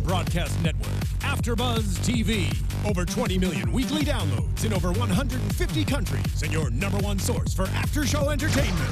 broadcast network, AfterBuzz TV. Over 20 million weekly downloads in over 150 countries, and your number one source for after-show entertainment.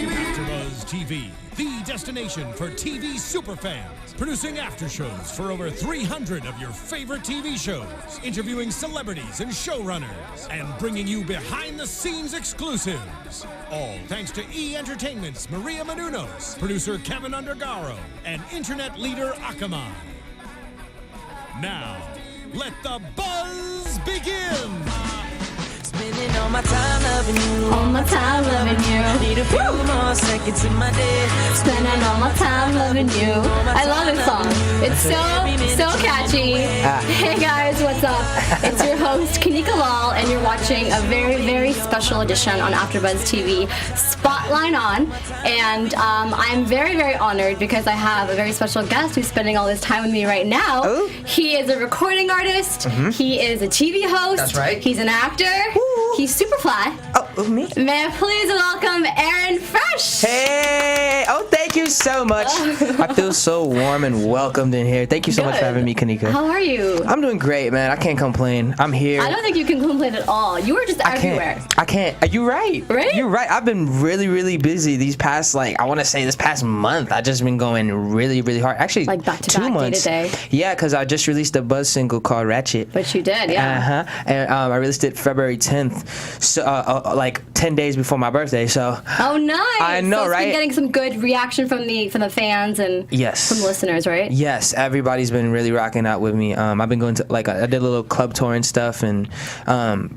AfterBuzz TV, the destination for TV superfans. Producing aftershows for over 300 of your favorite TV shows, interviewing celebrities and showrunners, and bringing you behind-the-scenes exclusives. All thanks to E! Entertainment's Maria Menounos, producer Kevin Undergaro, and internet leader Akamai. Now, let the buzz begin! Spending all my time loving you. All my time loving you. Need a few more seconds in my day. Spending all my time loving you. I love this song. It's so catchy. Hey guys, what's up? It's your host Kanika and you're watching a very, very special edition on AfterBuzz TV, Spotlight On. And I'm very, very honored because I have a very special guest who's spending all this time with me right now. Oh. He is a recording artist. Mm-hmm. He is a TV host. That's right. He's an actor. He's super fly. Oh, me? May I please welcome Aaron Fresh? Hey! Oh, thank you so much. I feel so warm and welcomed in here. Thank you so much for having me, Kanika. How are you? I'm doing great, man. I can't complain. I'm here. I don't think you can complain at all. You were just everywhere. I can't. You're right. Right? You're right. I've been really, really busy these past, I want to say this past month. I've just been going really, really hard. Actually, like back to 2 back, months. Day to day. Yeah, because I just released a Buzz single called Ratchet. Which you did, yeah. And I released it February 10th, so like 10 days before my birthday. So. Oh, nice. I know, so it's right? been getting some good reaction from the fans and yes. from listeners, right? Yes, everybody's been really rocking out with me. I've been going to I did a little club tour and stuff, and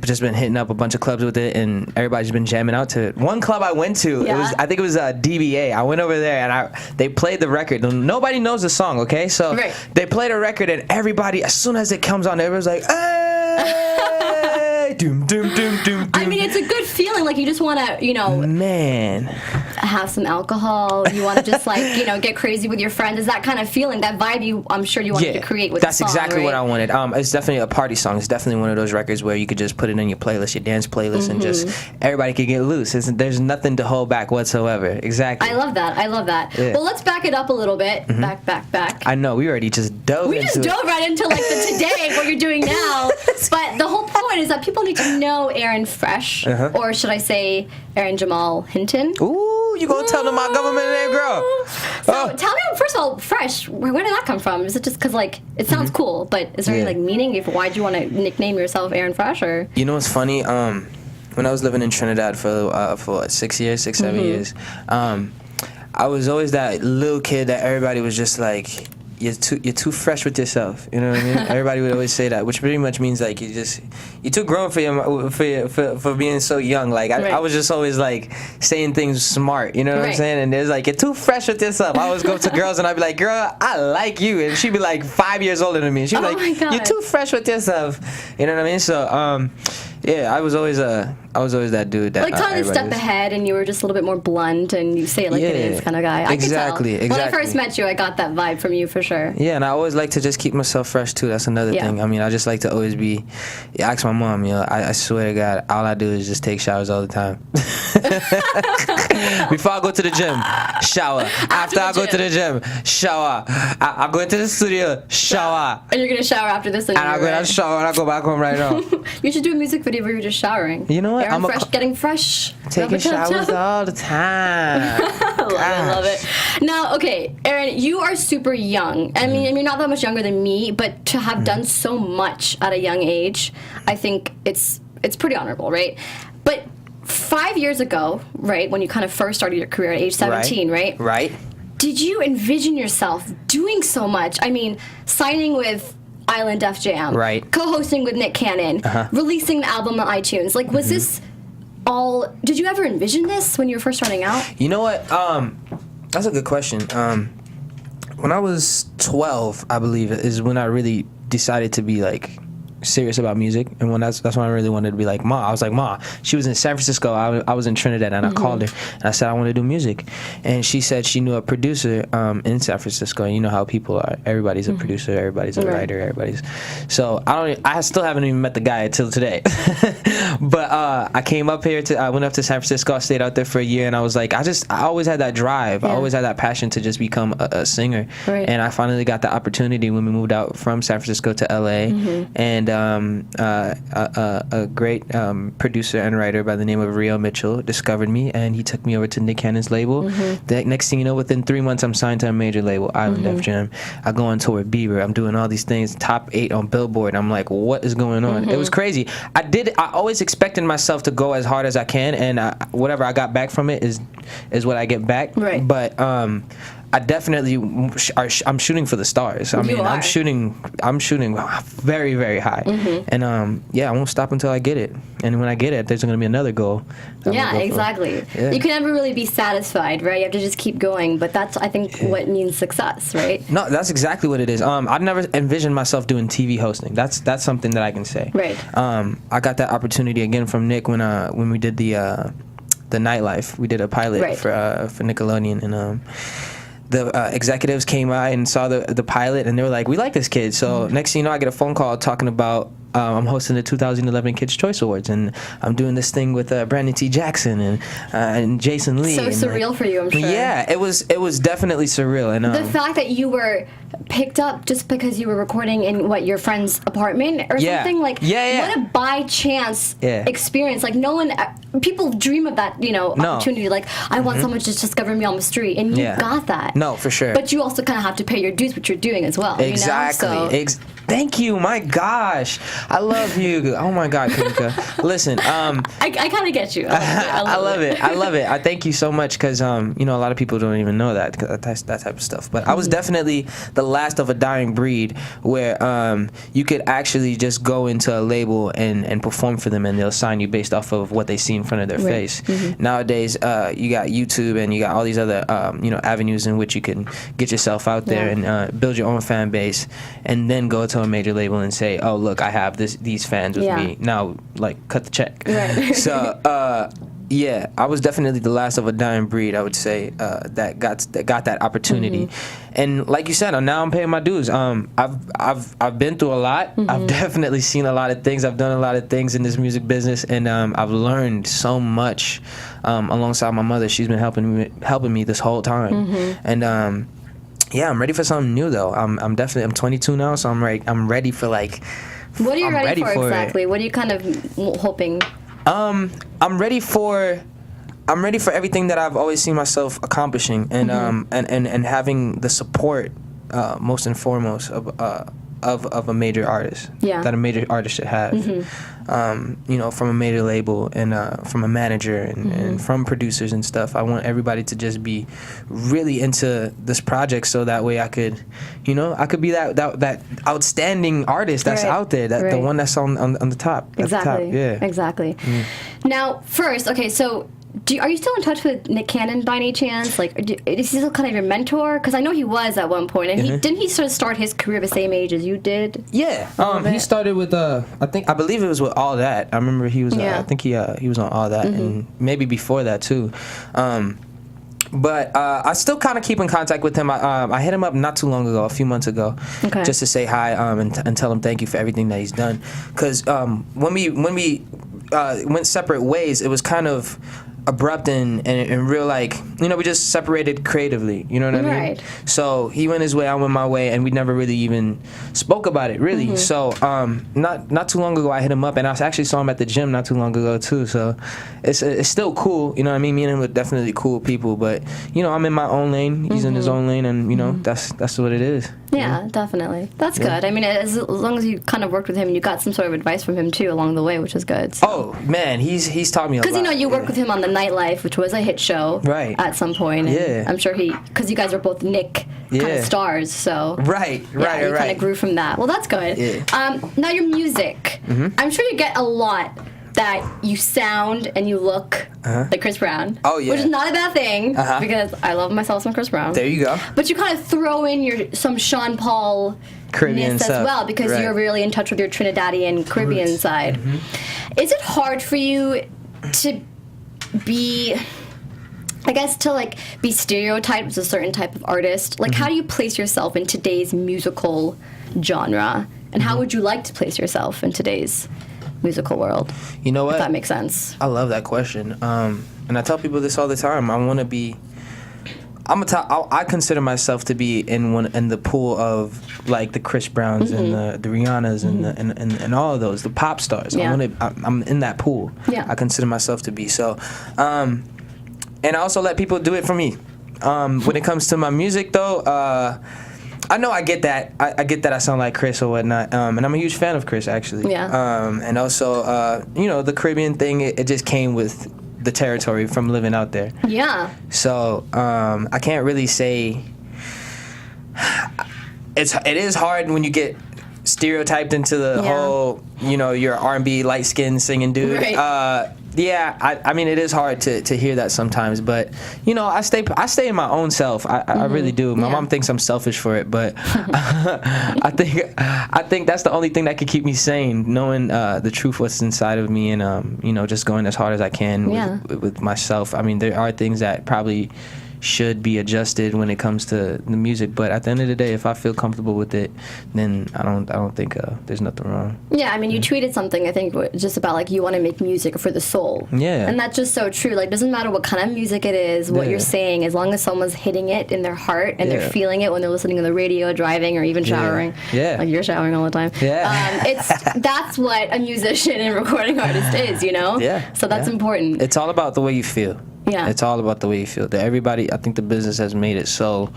just been hitting up a bunch of clubs with it, and everybody's been jamming out to it. One club I went to, I think it was DBA. I went over there and they played the record. Nobody knows the song, okay? So they played a record, and everybody, as soon as it comes on, everyone's like, hey, doom, doom, doom, doom. I mean, it's a good feeling. Like you just want to, man, have some alcohol. You want to just get crazy with your friends. Is that kind of feeling, that vibe I'm sure you wanted to create with the song, exactly right? what I wanted. It's definitely a party song. It's definitely one of those records where you could just put it in your playlist, your dance playlist, and just everybody could get loose. There's nothing to hold back whatsoever. Exactly. I love that. Yeah. Well, let's back it up a little bit. Back. I know, we already just dove into it. We just dove right into the today, what you're doing now. But the whole point is that people need to know Aaron Fresh, or should I say Aaron Jamal Hinton. Ooh, you gonna tell them my government name, girl? So tell me, first of all, Fresh, where did that come from? Is it just because it sounds cool, but is there any meaning? Why'd you want to nickname yourself Aaron Fresh? Or you know what's funny? When I was living in Trinidad for 6 years, 7 years, I was always that little kid that everybody was just like, you're too fresh with yourself. You know what I mean? Everybody would always say that, which pretty much means you're too grown for being so young. I was just always saying things smart. You know what I'm saying? And there's you're too fresh with yourself. I always go to girls and I'd be like, girl, I like you, and she'd be 5 years older than me. She'd be you're too fresh with yourself. You know what I mean? So yeah, I was always that dude that kind of step ahead, and you were just a little bit more blunt, and you say it like it is kind of guy. Exactly. When I first met you, I got that vibe from you for sure. Yeah, and I always like to just keep myself fresh too. That's another thing. I mean, I just like to always be. Ask my mom. I swear to God, all I do is just take showers all the time. Before I go to the gym, shower. After I go to the gym, shower. I go into the studio, shower. And you're gonna shower after this, and I go to the shower and I go back home right now. You should do a music video where you're just showering. You know what? Aaron Fresh, getting fresh. Taking showers all the time. I love it. Now, okay, Aaron, you are super young. I mean, you're not that much younger than me, but to have done so much at a young age, I think it's pretty honorable, right? But 5 years ago, right, when you kind of first started your career at age 17, right? Right. Did you envision yourself doing so much? I mean, signing with Island Def Jam, right? Co-hosting with Nick Cannon, releasing the album on iTunes. Was this all? Did you ever envision this when you were first starting out? You know what? That's a good question. When I was 12, I believe, is when I really decided to be serious about music, and when that's when I really wanted to be like Ma. I was like, Ma. She was in San Francisco. I was in Trinidad, and I called her and I said I want to do music, and she said she knew a producer in San Francisco. And you know how people are. Everybody's a producer. Everybody's a writer. Everybody's. So I still haven't even met the guy until today, but I came up here I went up to San Francisco. I stayed out there for a year, and I was like, I always had that drive. I always had that passion to just become a singer, and I finally got the opportunity when we moved out from San Francisco to LA, and a great producer and writer by the name of Rio Mitchell discovered me, and he took me over to Nick Cannon's label. The next thing you know, within 3 months, I'm signed to a major label, Island Def Jam. I go on tour with Bieber. I'm doing all these things, top 8 on Billboard. I'm like, what is going on? It was crazy. I always expected myself to go as hard as I can, and whatever I got back from it is what I get back. Right. But I definitely I'm shooting for the stars. I mean, I'm shooting very, very high, and I won't stop until I get it. And when I get it, there's going to be another goal. Yeah, exactly. Yeah. You can never really be satisfied, right? You have to just keep going. But that's, I think, what means success, right? No, that's exactly what it is. I'd never envisioned myself doing TV hosting. That's something that I can say. Right. I got that opportunity again from Nick when we did the nightlife. We did a pilot for Nickelodeon, and the executives came by and saw the pilot, and they were like, we like this kid. So next thing you know, I get a phone call talking about I'm hosting the 2011 Kids' Choice Awards, and I'm doing this thing with Brandon T. Jackson and Jason Lee. So surreal for you, I'm sure. Yeah, it was definitely surreal. And the fact that you were picked up just because you were recording in your friend's apartment or something, like what a by chance experience. Like no one, people dream of that, opportunity. Like I want someone to just discover me on the street, and you got that. No, for sure. But you also kind of have to pay your dues, what you're doing as well. Exactly. Thank you. My gosh, I love you. Oh my God, Kanika. Listen, I kind of get you. I love it. I love it. I thank you so much because a lot of people don't even know that type of stuff. But I was definitely the last of a dying breed where you could actually just go into a label and perform for them, and they'll sign you based off of what they see in front of their face. Nowadays, you got YouTube and you got all these other avenues in which you can get yourself out there and build your own fan base, and then go to a major label and say, oh look, I have these fans with me now, like cut the check. Right. So I was definitely the last of a dying breed, I would say, that got that opportunity. And like you said, now I'm paying my dues. I've been through a lot. I've definitely seen a lot of things. I've done a lot of things in this music business, and I've learned so much alongside my mother. She's been helping me this whole time. And I'm ready for something new though. I'm 22 now, so I'm ready for like. What are you ready for exactly? What are you kind of hoping? I'm ready for everything that I've always seen myself accomplishing, and and having the support, most and foremost of a major artist that a major artist should have. From a major label and from a manager and from producers and stuff. I want everybody to just be really into this project, so that way I could be that outstanding artist that's out there, the one that's on the top. Exactly. Exactly. Now, first, okay, so. Are you still in touch with Nick Cannon by any chance? Like, is he still kind of your mentor? Because I know he was at one point, and didn't he sort of start his career the same age as you did? Yeah, he started with I believe it was with All That. I remember he was. I think he was on All That, and maybe before that too. But I still kind of keep in contact with him. I hit him up not too long ago, a few months ago, just to say hi and tell him thank you for everything that he's done. Because when we went separate ways, it was kind of abrupt and real, like, we just separated creatively, you know what I mean? So he went his way, I went my way, and we never really even spoke about it, really. So not too long ago I hit him up, and I actually saw him at the gym not too long ago too. So it's still cool, you know what I mean? Me and him are definitely cool people, but I'm in my own lane, he's in his own lane, and that's what it is. Yeah, definitely. That's good. I mean, as long as you kind of worked with him and you got some sort of advice from him too along the way, which is good. So. Oh man, he's taught me a lot. Because you worked with him on the Nightlife, which was a hit show, at some point. And I'm sure because you guys were both Nick kind of stars, so you kind of grew from that. Well, that's good. Yeah. Now your music, I'm sure you get a lot that you sound and you look like Chris Brown. Oh yeah, which is not a bad thing because I love myself some Chris Brown. There you go. But you kind of throw in some Sean Paul Caribbean as stuff. well, because Right. you're really in touch with your Trinidadian Caribbean Roots. side. Is it hard for you to be, I guess, to like be stereotyped as a certain type of artist? Like, how do you place yourself in today's musical genre, and how would you like to place yourself in today's musical world? You know what? If that makes sense. I love that question. And I tell people this all the time. I want to be. I consider myself to be in the pool of like the Chris Browns and the Rihannas and all of those, the pop stars. Yeah. I'm in that pool. Yeah. I consider myself to be so. And I also let people do it for me. When it comes to my music, though, I know I get that. I get that I sound like Chris or whatnot. And I'm a huge fan of Chris, actually. Yeah. And also, the Caribbean thing, it just came with the territory from living out there. Yeah. So I can't really say. It is hard when you get stereotyped into the whole, you're R&B light skinned singing dude. Right. I mean, it is hard to hear that sometimes, but I stay in my own self. I really do. My mom thinks I'm selfish for it, but I think that's the only thing that could keep me sane, knowing the truth what's inside of me, and just going as hard as I can with myself. I mean, there are things that probably should be adjusted when it comes to the music, but at the end of the day, if I feel comfortable with it, then I don't think there's nothing wrong. Yeah, I mean, you tweeted something, I think, just about, like, you want to make music for the soul. Yeah. And that's just so true. Like, doesn't matter what kind of music it is, what you're saying, as long as someone's hitting it in their heart and they're feeling it when they're listening on the radio, driving, or even showering. Yeah. Like, you're showering all the time. Yeah. That's what a musician and recording artist is, Yeah. So that's important. It's all about the way you feel. Yeah. It's all about the way you feel. I think the business has made it so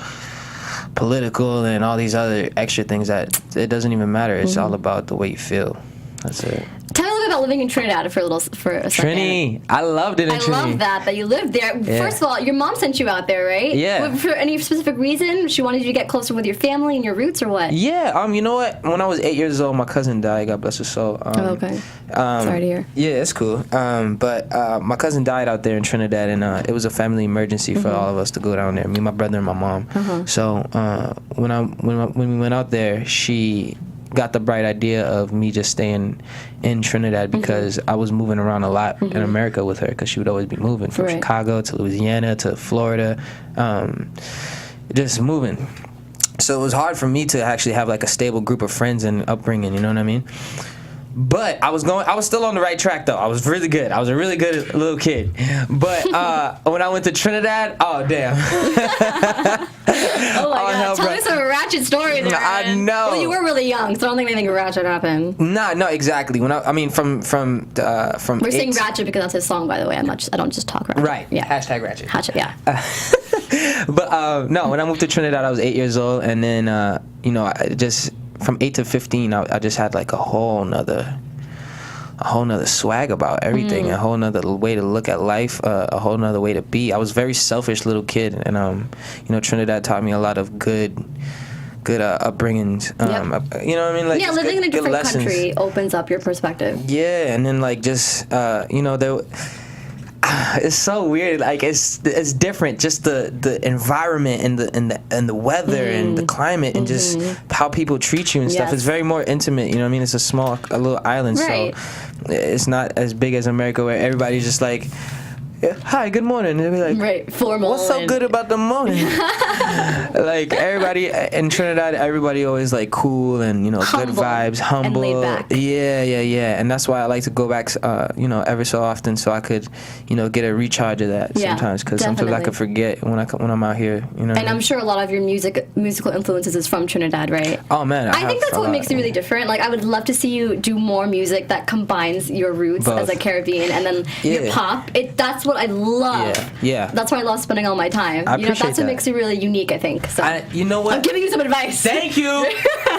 political and all these other extra things that it doesn't even matter. It's all about the way you feel. That's it. Tell me a little bit about living in Trinidad for a second. Trini. I loved it in Trini. I love that you lived there. Yeah. First of all, your mom sent you out there, right? Yeah. For any specific reason? She wanted you to get closer with your family and your roots, or what? Yeah. You know what? When I was 8 years old, my cousin died. God bless her soul. Okay. Sorry to hear. Yeah, it's cool. But my cousin died out there in Trinidad, and it was a family emergency for all of us to go down there. Me, my brother, and my mom. So when we went out there, she got the bright idea of me just staying in Trinidad because I was moving around a lot in America with her, because she would always be moving from Chicago to Louisiana to Florida, just moving. So it was hard for me to actually have like a stable group of friends and upbringing, you know what I mean? But I was still on the right track, though. I was really good. I was a really good little kid. But when I went to Trinidad, oh damn. Oh my God! Tell me some ratchet stories. I know. Well, you were really young, so I don't think anything ratchet happened. No, exactly. From We're saying ratchet because that's his song, by the way. I don't just talk ratchet. Right. Yeah. Hashtag ratchet. Hatchet. Yeah. But no, when I moved to Trinidad, I was 8 years old, and then I just from 8 to 15, I just had like a whole nother swag about everything, a whole nother way to look at life, a whole nother way to be. I was a very selfish little kid, and Trinidad taught me a lot good upbringings. You know what I mean? Like, yeah, living in a different lessons. country opens up your perspective. Yeah, and then like just there. It's so weird. Like it's different. Just the environment and the weather and the climate and just how people treat you and stuff. It's very more intimate. You know what I mean? It's a little island, right. So it's not as big as America, where everybody's just like, hi, good morning. And they'll be like, right, formal. What's so good about the morning? Like everybody in Trinidad, everybody always like cool and good vibes, humble, and laid back. Yeah. And that's why I like to go back, every so often, so I could, get a recharge of that sometimes, because sometimes I could forget when I'm out here. And I'm sure a lot of your musical influences is from Trinidad, right? Oh man, I think that's what makes it really different. Like, I would love to see you do more music that combines your roots as a Caribbean and then your pop. That's what I love. Yeah. That's why I love spending all my time. I appreciate that's what makes it really unique, I think. So you know what? I'm giving you some advice. Thank you.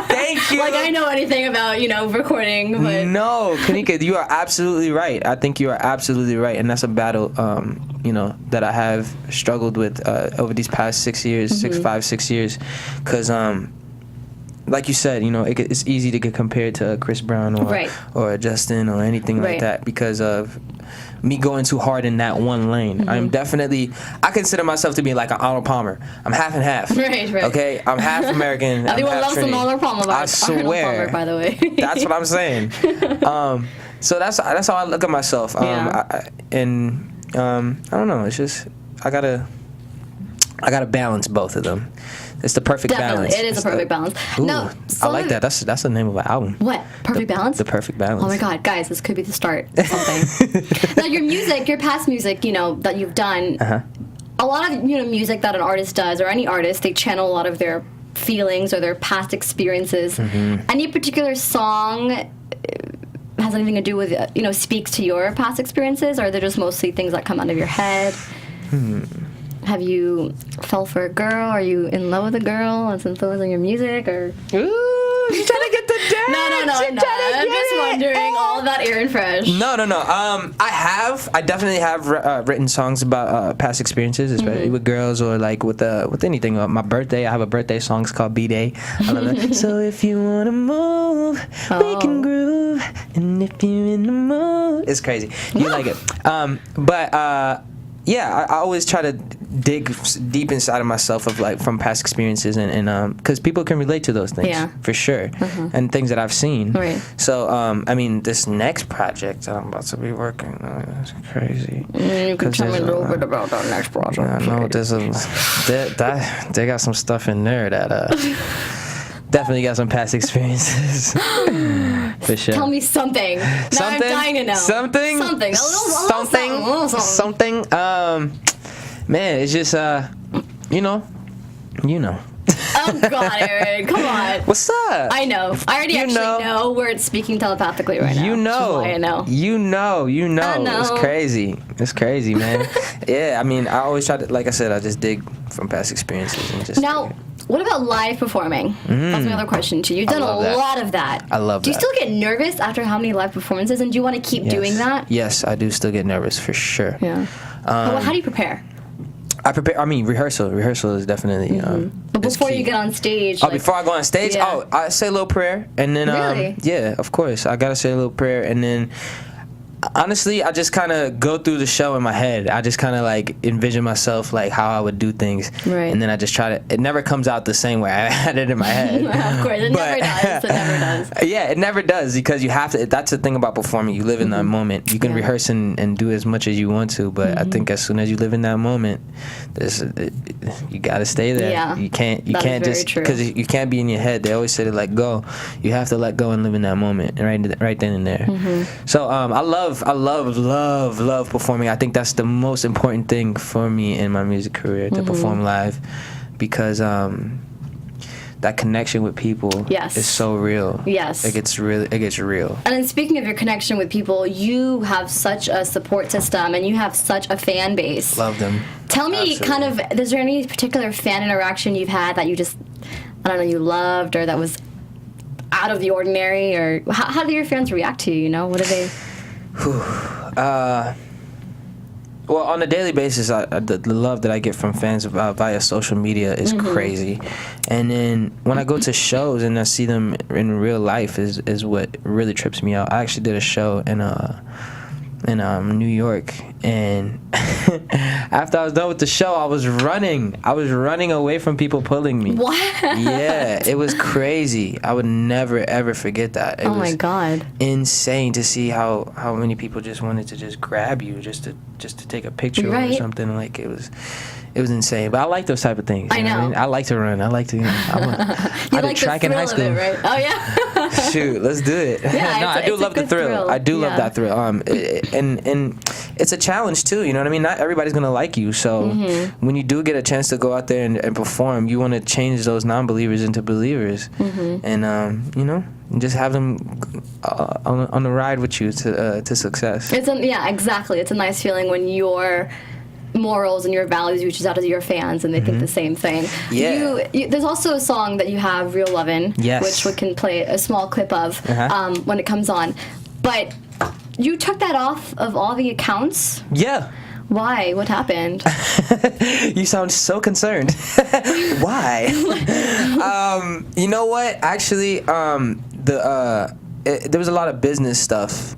Thank you. Like, I know anything about, recording, but no, Kanika, you are absolutely right. I think you are absolutely right, and that's a battle that I have struggled with over these past 6 years, 6 years, because like you said, it's easy to get compared to Chris Brown or Justin or anything like that because of me going too hard in that one lane. I consider myself to be like an Arnold Palmer. I'm half and half. Right. Okay, I'm half American. Everyone loves some Arnold Palmer. I swear. Arnold Palmer, by the way. That's what I'm saying. So that's how I look at myself. I don't know. It's just I gotta balance both of them. It's the perfect balance. It is a perfect balance. Ooh, No, I like that. That's the name of an album. What? Perfect Balance? The Perfect Balance. Oh my God, guys, this could be the start of something. Now, your past music, that you've done, a lot of music that an artist does, or any artist, they channel a lot of their feelings or their past experiences. Any particular song has anything to do with, speaks to your past experiences, or are they just mostly things that come out of your head? Have you fell for a girl? Are you in love with a girl? It's influencing your music, or? Ooh, you trying to get the dance? No. I'm just wondering, all of that air and fresh. No. I definitely have written songs about past experiences, especially with girls or like with anything. My birthday, I have a birthday song. It's called B-Day. I love that. So if you wanna move, we can groove, and if you're in the mood, it's crazy. You like it, yeah, I always try to dig deep inside of myself from past experiences and because people can relate to those things for sure and things that I've seen. Right. So this next project I'm about to be working on is crazy. You can tell me a little bit about that next project. Yeah, I know they got some stuff in there that definitely got some past experiences. For sure. Tell me something. Now I'm dying to know. Something. Man, it's just you know. Oh God, Aaron, come on. What's up? I know. I already know where it's speaking telepathically right now. You know. I know. You know. I know. It's crazy. It's crazy, man. Yeah, I always try to, like I said, I just dig from past experiences and just. Now, what about live performing? That's my other question too. You've done a lot of that. I love that. Do you still get nervous after how many live performances, and do you want to keep doing that? Yes, I do still get nervous for sure. Yeah. How do you prepare? Rehearsal. Rehearsal is definitely. But before you get on stage. Before I go on stage, I say a little prayer, and then really? Yeah, of course, I gotta say a little prayer, and then. Honestly, I just kind of go through the show in my head. I just kind of like envision myself like how I would do things, and then I just try to. It never comes out the same way I had it in my head. Of course, it never does. Yeah, it never does because you have to. That's the thing about performing. You live in that moment. You can rehearse and do as much as you want to, but I think as soon as you live in that moment, you got to stay there. Yeah, you can't just because you can't be in your head. They always say to let go. You have to let go and live in that moment, right then and there. So I love performing. I think that's the most important thing for me in my music career, to perform live, because that connection with people is so real. Yes. It gets real. And then speaking of your connection with people, you have such a support system and you have such a fan base. Love them. Tell me is there any particular fan interaction you've had that you just, you loved, or that was out of the ordinary, or how do your fans react to you, What do they... Well, on a daily basis, the love that I get from fans via social media is crazy, and then when I go to shows and I see them in real life is what really trips me out. I actually did a show in New York, and after I was done with the show, I was running away from people pulling me. What? Yeah, it was crazy. I would never ever forget that. It was my God, insane to see how many people just wanted to just grab you just to take a picture or something. Like it was insane. But I like those type of things. I know. I like to run. I like to. I did track in high school. Of it, right? Oh yeah. Shoot, let's do it. Yeah, no, I do love the thrill. I do love that thrill. And it's a challenge too. You know what I mean? Not everybody's gonna like you. So when you do get a chance to go out there and perform, you want to change those non-believers into believers, and just have them on the ride with you to success. Exactly. It's a nice feeling when your morals and your values reaches out to your fans and they think the same thing. Yeah. There's also a song that you have, Real Lovin', which we can play a small clip of when it comes on. But you took that off of all the accounts? Yeah. Why? What happened? You sound so concerned. Why? You know what? Actually, there was a lot of business stuff.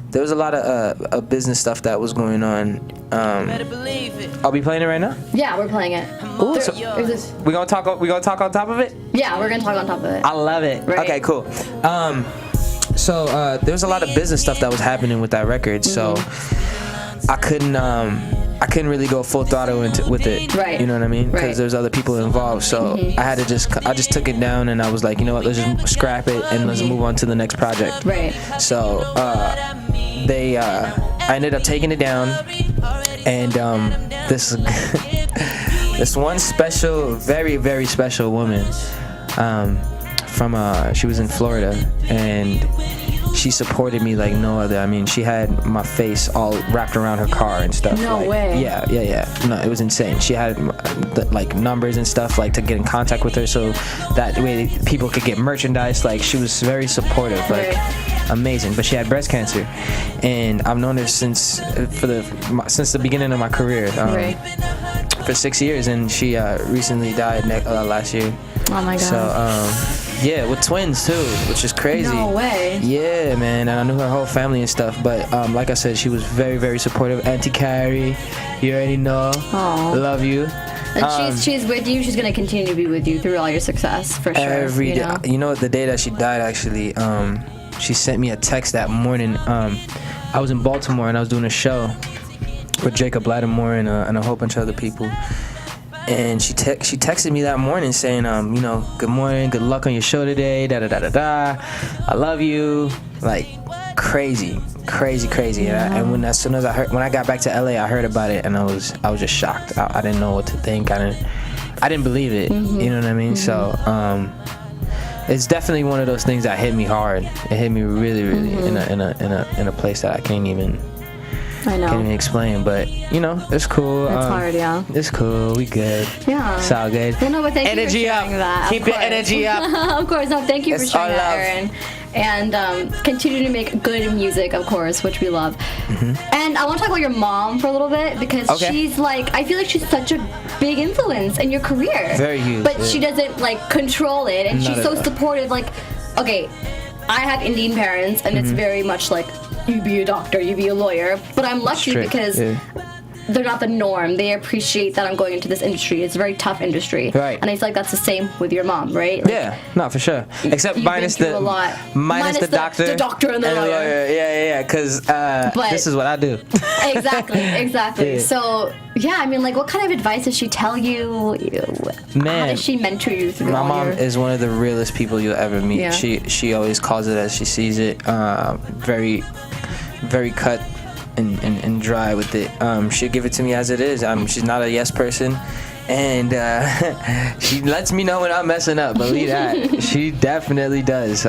There was a lot of business stuff that was going on. I'll be playing it right now. Yeah, we're playing it. Ooh, so we gonna talk on top of it. Yeah, we're gonna talk on top of it. I love it. Right. Okay, cool. So there was a lot of business stuff that was happening with that record. So I couldn't really go full throttle with it. Right. You know what I mean? Because there's other people involved. So I had to I just took it down and I was like, you know what? Let's just scrap it and let's move on to the next project. Right. So I ended up taking it down, and this one special, very, very special woman, she was in Florida, and she supported me like no other. I mean, she had my face all wrapped around her car and stuff. No way. Yeah. No, it was insane. She had like numbers and stuff like to get in contact with her, so that way people could get merchandise. Like, she was very supportive. Like, amazing. But she had breast cancer, and I've known her since the beginning of my career. For 6 years, and she recently died last year. Oh my god. So yeah, with twins too, which is crazy. No way. Yeah, man, and I knew her whole family and stuff. But like I said, she was very, very supportive. Auntie Carrie, you already know. Aww. Love you. And she's with you. She's gonna continue to be with you through all your success, for sure. Every day. You know, the day that she died, actually, she sent me a text that morning. I was in Baltimore and I was doing a show with Jacob Lattimore and a whole bunch of other people. And she texted me that morning saying, you know, good morning, good luck on your show today, da-da-da-da-da, I love you. Like, crazy. Yeah. And as soon as when I got back to LA, I heard about it, and I was just shocked. I didn't know what to think. I didn't believe it. You know what I mean? So it's definitely one of those things that hit me hard. It hit me really, really in a place that I can't even explain. But you know, it's cool. It's hard, yeah. It's cool. We good. Yeah. It's all good. Well, no, but thank energy you for sharing up. that. Keep your energy up. Of course. No, thank you for sharing that, love. Aaron. And continue to make good music, of course, which we love. And I want to talk about your mom for a little bit, because she's like, I feel like she's such a big influence in your career. Very huge. But she doesn't like control it, and she's so supportive. Like, okay, I have Indian parents, and it's very much like, you be a doctor, you be a lawyer. But I'm lucky because they're not the norm. They appreciate that I'm going into this industry. It's a very tough industry. Right. And I feel like that's the same with your mom, right? Like, yeah, no, for sure. Except minus the doctor. The doctor and the lawyer. Yeah, because this is what I do. Exactly. Yeah. So, yeah, I mean, like, what kind of advice does she tell you? Man, how does she mentor you through my mom is one of the realest people you'll ever meet. Yeah. She always calls it as she sees it. Very, very cut and dry with it. She'll give it to me as it is. She's not a yes person, and she lets me know when I'm messing up. Believe that. She definitely does.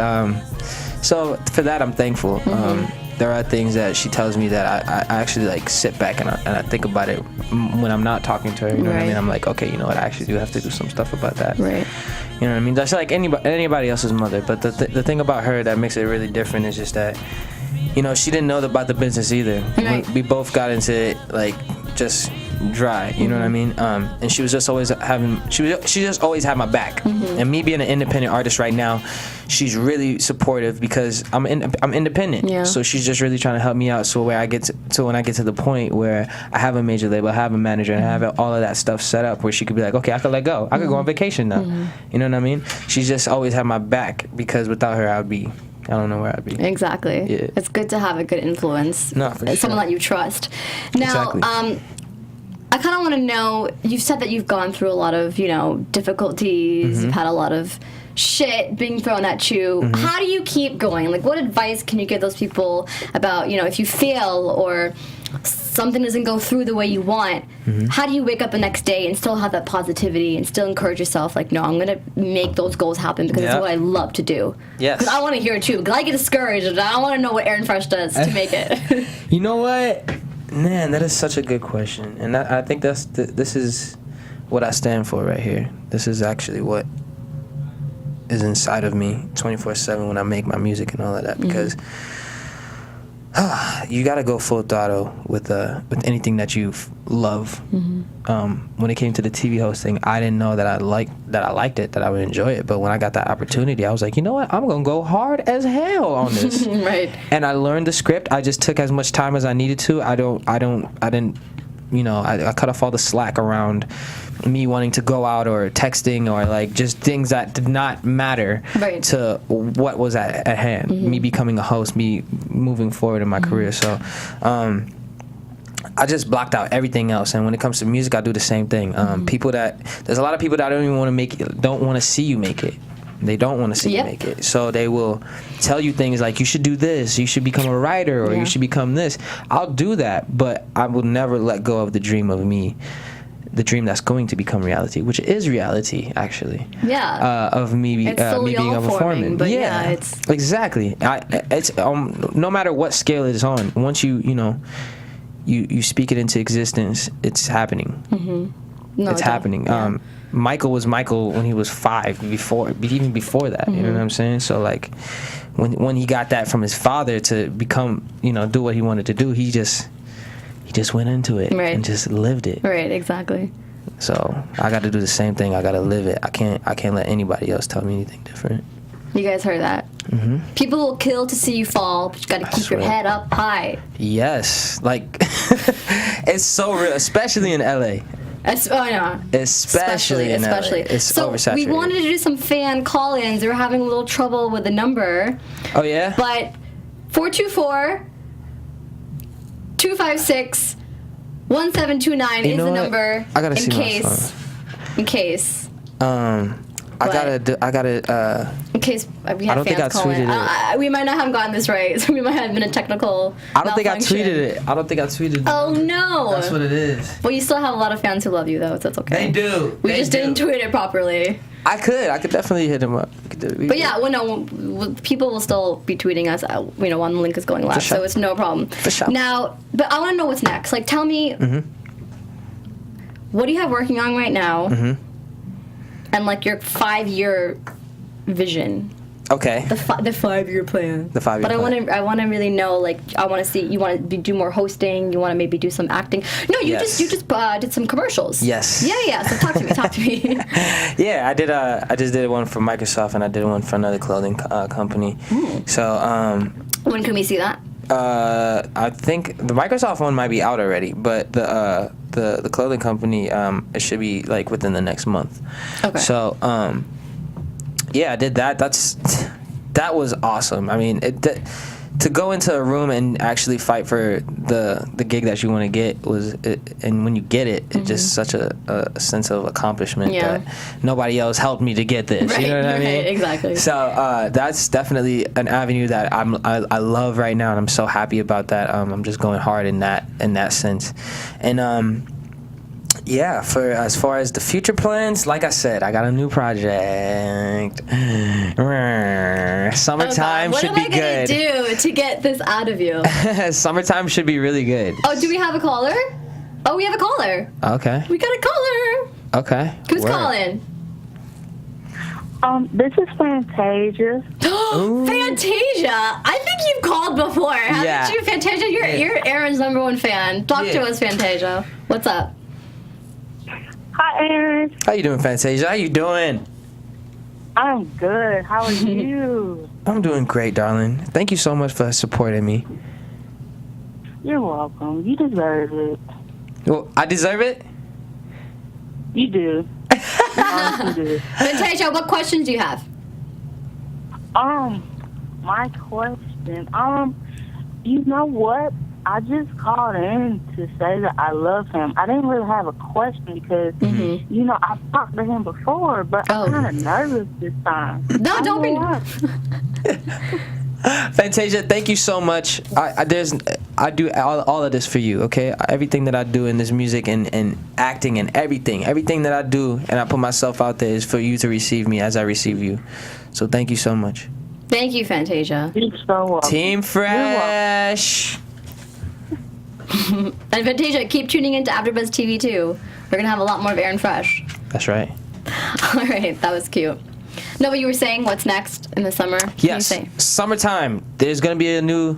So for that, I'm thankful. There are things that she tells me that I actually like sit back and I think about it when I'm not talking to her. You know what I mean? I'm like, okay, you know what? I actually do have to do some stuff about that. Right. You know what I mean? That's like anybody else's mother. But the thing about her that makes it really different is just that, you know, she didn't know about the business either. Right. We both got into it like just dry, you know what I mean? And she was just always she just always had my back. And me being an independent artist right now, she's really supportive because I'm independent. Yeah. So she's just really trying to help me out. So when I get to the point where I have a major label, I have a manager, and I have all of that stuff set up where she could be like, okay, I could let go. I could go on vacation now. You know what I mean? She's just always had my back, because without her, I don't know where I'd be. Exactly. Yeah. It's good to have a good influence. No, for sure. Someone that you trust. Now, Exactly. I kind of want to know, you've said that you've gone through a lot of, you know, difficulties, you've had a lot of shit being thrown at you. How do you keep going? Like, what advice can you give those people about, you know, if you fail or something doesn't go through the way you want, how do you wake up the next day and still have that positivity and still encourage yourself, like, no, I'm going to make those goals happen because it's what I love to do. Yes. Because I want to hear it too, because I get discouraged and I want to know what Aaron Fresh does to make it. You know what? Man, that is such a good question. And I think this is what I stand for right here. This is actually what is inside of me 24/7 when I make my music and all of that. Because You gotta go full throttle with anything that you love. When it came to the TV hosting, I didn't know that I liked it, that I would enjoy it. But when I got that opportunity, I was like, you know what? I'm gonna go hard as hell on this. Right. And I learned the script. I just took as much time as I needed to. I didn't. You know, I cut off all the slack around me wanting to go out or texting or like just things that did not matter to what was at hand. Me becoming a host, me moving forward in my career. So I just blocked out everything else. And when it comes to music, I do the same thing. There's a lot of people that don't even want to make it, don't want to see you make it. They don't want to see you make it. So they will tell you things like, you should do this, you should become a writer, or you should become this. I'll do that, but I will never let go of the dream of me, the dream that's going to become reality, which is reality, actually. Yeah. Of me being a performer. But it's... Exactly. It's no matter what scale it is on, once you speak it into existence, it's happening. It's happening. Yeah. Michael was Michael when he was 5, even before that. You know what I'm saying? So like, when he got that from his father to become, do what he wanted to do, he just went into it and just lived it. Right, exactly. So I got to do the same thing. I got to live it. I can't let anybody else tell me anything different. You guys heard that? People will kill to see you fall, but you got to keep your head up high. Yes, like it's so real, especially in LA. Especially in LA. It's oversaturated. We wanted to do some fan call-ins. We were having a little trouble with the number. Oh yeah. But 424-256-1729 is the number. I gotta see my phone. In case. I gotta. In case we had fans calling. We might not have gotten this right, so we might have been a technical. I don't think I tweeted it. Oh no! That's what it is. Well, you still have a lot of fans who love you, though, so that's okay. They do. We just didn't tweet it properly. I could definitely hit him up. But yeah, people will still be tweeting us. When the link is going live, so it's no problem. For sure. Now, but I want to know what's next. Like, tell me, what do you have working on right now? And like your 5-year vision. Okay. The 5-year plan. The 5-year plan. But I want to really know, like, I want to see, you want to do more hosting, you want to maybe do some acting. No, you just did some commercials. Yes. Yeah. So talk to me. Yeah, I just did one for Microsoft, and I did one for another clothing company. So when can we see that? I think the Microsoft one might be out already, but the clothing company, it should be like within the next month. Okay. So yeah, I did that. That was awesome. I mean, to go into a room and actually fight for the gig that you want to get and when you get it, it's just such a sense of accomplishment that nobody else helped me to get this. Right, you know what I mean? Exactly. So that's definitely an avenue that I love right now, and I'm so happy about that. I'm just going hard in that sense, and yeah, for as far as the future plans, like I said, I got a new project. Summertime should be good. What am I gonna do to get this out of you? Summertime should be really good. Oh, do we have a caller? Oh, we have a caller. Okay. We got a caller. Okay. Who's calling? This is Fantasia. Fantasia! I think you've called before, haven't you, Fantasia? You're Aaron's #1 fan. Talk to us, Fantasia. What's up? Hi, Aaron. How you doing, Fantasia? How you doing? I'm good. How are you? I'm doing great, darling. Thank you so much for supporting me. You're welcome. You deserve it. Well, I deserve it? You do. You do. Fantasia, what questions do you have? My question, you know what? I just called in to say that I love him. I didn't really have a question because, I've talked to him before, but I'm kind of nervous this time. No, don't be nervous. Fantasia, thank you so much. I do all of this for you, okay? Everything that I do in this music and acting and everything that I do and I put myself out there is for you to receive me as I receive you. So thank you so much. Thank you, Fantasia. You're so welcome. Team Fresh. And Fantasia, keep tuning into AfterBuzz TV too. We're gonna have a lot more of Aaron Fresh. That's right. All right, that was cute. No, but you were saying what's next in the summer? Can you Yes, say? summertime. There's gonna be a new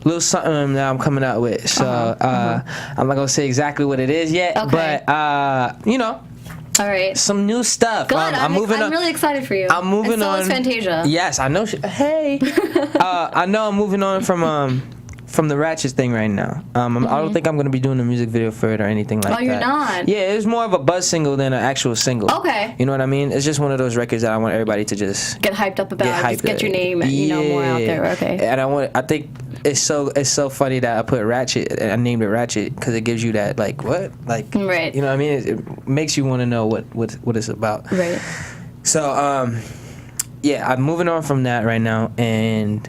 little something that I'm coming out with. So I'm not gonna say exactly what it is yet, Okay. but you know, All right. some new stuff. Good. I'm moving on. I'm really excited for you. I'm moving and so on. is Fantasia. Yes, I know. Hey, I know. I'm moving on from the Ratchet thing right now. I don't think I'm gonna be doing a music video for it or anything like that. Oh, you're not? Yeah, it's more of a buzz single than an actual single. Okay. You know what I mean? It's just one of those records that I want everybody to just Get hyped up about. hyped Just get up. your name, more out there. Okay. And I think it's so funny that I put Ratchet and I named it Ratchet because it gives you that like what like Right. you know what I mean? It makes you want to know what it's about. Right. So yeah, I'm moving on from that right now, and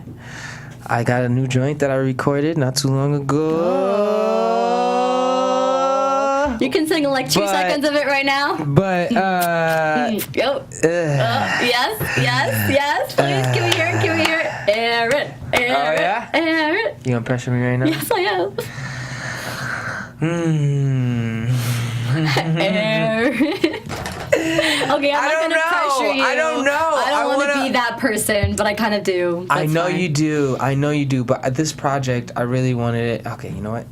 I got a new joint that I recorded not too long ago. You can sing like 2 seconds of it right now. But yes. Please, can we hear it? Can we hear it? Aaron. yeah? Aaron. You gonna pressure me right now? Yes, I am. Aaron. Okay, I'm not gonna pressure you. I don't know. I don't want to be that person, but I kind of do. I That's know fine. you do. I know you do. But this project, I really wanted it. Okay, you know what?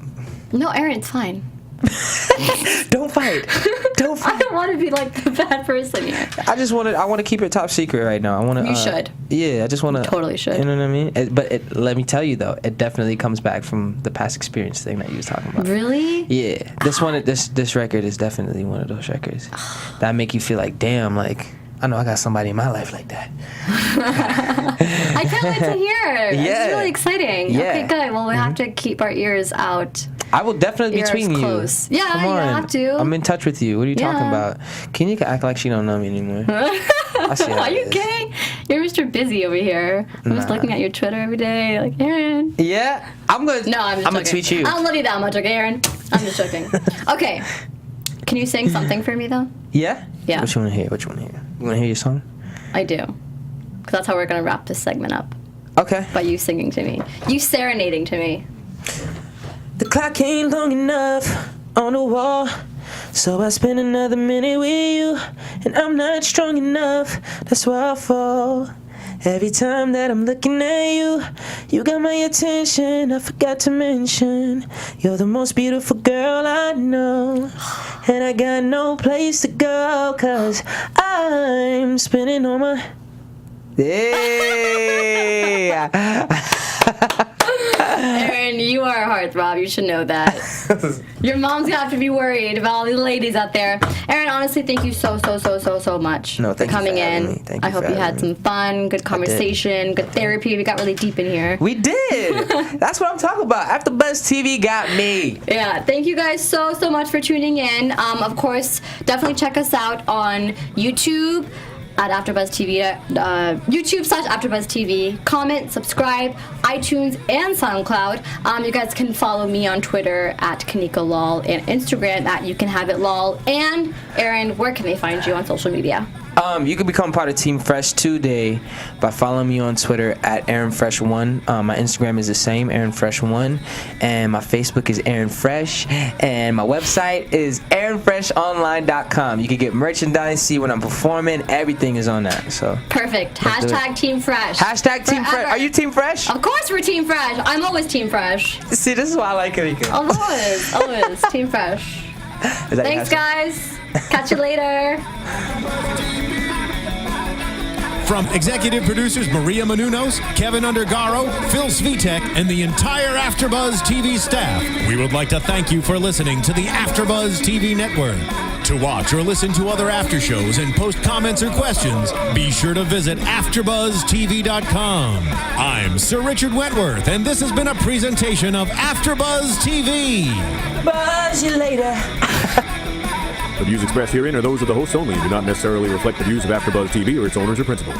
No, Aaron, it's fine. Don't fight. Don't I fight. don't want to be like the bad person here. I want to keep it top secret right now. I want to. You should. Yeah, I just want to. Totally should. You know what I mean? Let me tell you though, it definitely comes back from the past experience thing that you was talking about. Really? Yeah, this record is definitely one of those records that make you feel like, damn, like I know I got somebody in my life like that. I can't wait to hear. Yeah. It's really exciting. Yeah. Okay, good. Well, we have to keep our ears out. I will definitely be Ears tweeting close. you. Yeah, Come you on. have to. I'm in touch with you. What are you talking Yeah. about? Kanika act like she don't know me anymore. I see how Are it you is. kidding? You're Mr. Busy over here. I'm just looking at your Twitter every day, like Aaron. Yeah, I'm gonna. No, I'm just gonna joking. tweet you. I don't love you that much, okay, Aaron? I'm just joking. Okay. Can you sing something for me though? Yeah. Yeah. What you wanna hear? You wanna hear your song? I do. Because that's how we're gonna wrap this segment up. Okay. By you singing to me. You serenading to me. The clock ain't long enough on the wall, so I spend another minute with you, and I'm not strong enough, that's why I fall. Every time that I'm looking at you, you got my attention. I forgot to mention, you're the most beautiful girl I know, and I got no place to go, 'cause I'm spending all my... Yeah. Aaron, you are a heartthrob. You should know that. Your mom's gonna have to be worried about all these ladies out there. Aaron, honestly, thank you so much No, thank for you for coming having in. me. Thank you I hope for you had having some fun, good conversation, good therapy. We got really deep in here. We did. That's what I'm talking about. AfterBuzz TV got me. Yeah, thank you guys so much for tuning in. Of course, definitely check us out on YouTube at AfterBuzz TV, YouTube/AfterBuzz TV. Comment, subscribe, iTunes, and SoundCloud. You guys can follow me on Twitter at Kanika Lol and Instagram at You Can Have It Lol. And Aaron, where can they find you on social media? You can become part of Team Fresh today by following me on Twitter at AaronFresh1. My Instagram is the same, AaronFresh1, and my Facebook is Aaron Fresh, and my website is AaronFreshOnline.com. You can get merchandise, see when I'm performing. Everything is on that. So Perfect. Let's do it. Hashtag Team Fresh. Hashtag Team Fresh. Forever. Are you Team Fresh? Of course we're Team Fresh. I'm always Team Fresh. See, this is why I like Kanika. Always Team Fresh. Is that your Thanks, hashtag? guys. Catch you later. From executive producers Maria Menounos, Kevin Undergaro, Phil Svitek, and the entire AfterBuzz TV staff, we would like to thank you for listening to the AfterBuzz TV network. To watch or listen to other after shows and post comments or questions, be sure to visit AfterBuzzTV.com. I'm Sir Richard Wentworth, and this has been a presentation of AfterBuzz TV. Buzz you later. The views expressed herein are those of the hosts only and do not necessarily reflect the views of AfterBuzz TV or its owners or principals.